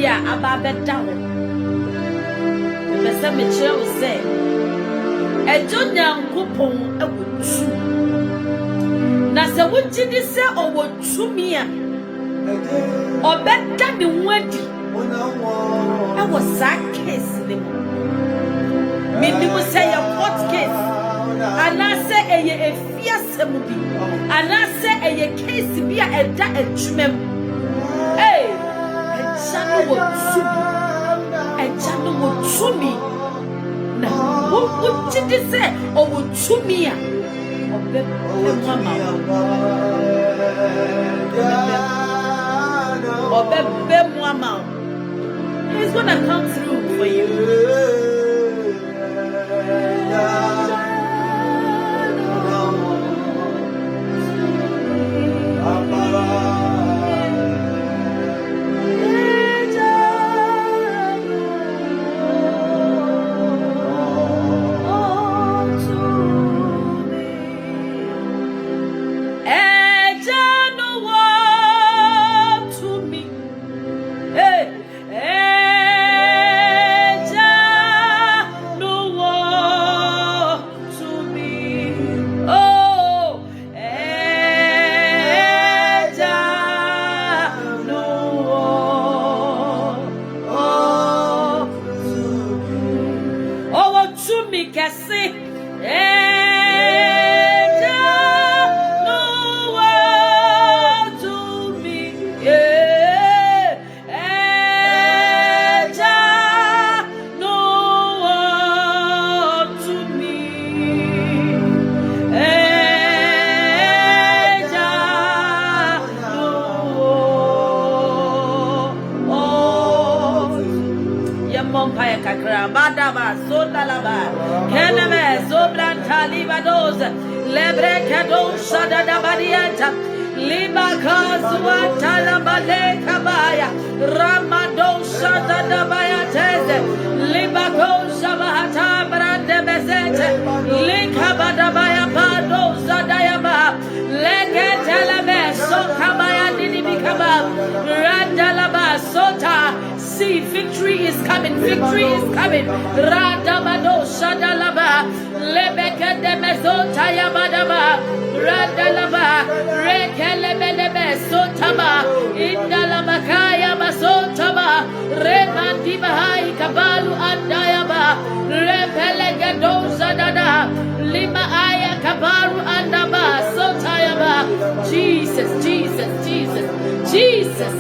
bia ababe dawo bese me kire wo se ejo nyankopon awotu na se wugidi se owotumi a obeda ne wadi e wo sa case ne mo me di mo say a court case ana se eye efiasem bi ana se eye case bi a eda adwumem Ejano wo tumi na wo tidi se o wo tumi a obe mama he's gonna come through for you. Badaba Sodalaba Keneme Zoblanta Libados Lebrekado Shadada Badianta Libaka Zuanta Labade Kabaya Ramado Shadada Bayateze Libako Shabahata Brande Bezete Likabadabaya Pado Zadayaba Legetelebe Sokabaya Didibikaba Randalaba Sota. See, victory is coming, victory is coming. Radabado Shadalaba, Lebeke de Mezota Yabadaba, Radalaba, Rekelebelebe Sotaba, Indalabakaya Basotaba, Remandibahai Kabalu Andayaba, Repelegado Zadada, Lima Aya Kabaru Andaba, Sotayaba. Jesus, Jesus, Jesus, Jesus.